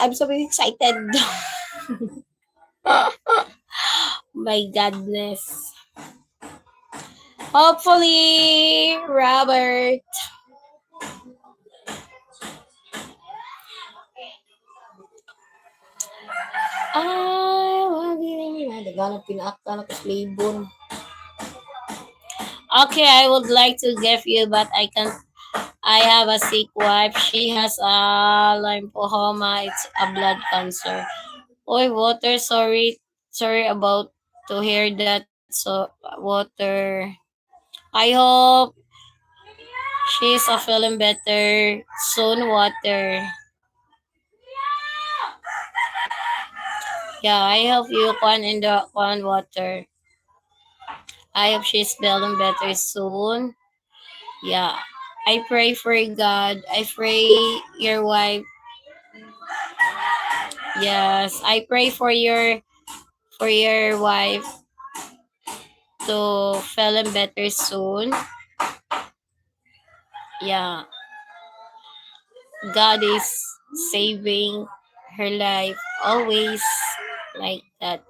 I'm so excited. My goodness. Hopefully, Robert. Okay, I would like to give you, but I can't. I have a sick wife. She has a lymphoma. It's a blood cancer. Oy, water. Sorry about to hear that. So, water. I hope she's a feeling better soon. Water. Yeah, I hope you can in the can water. I hope she's feeling better soon. Yeah. I pray for God. I pray your wife. Yes, I pray for your wife to feeling better soon. Yeah. God is saving her life always like that.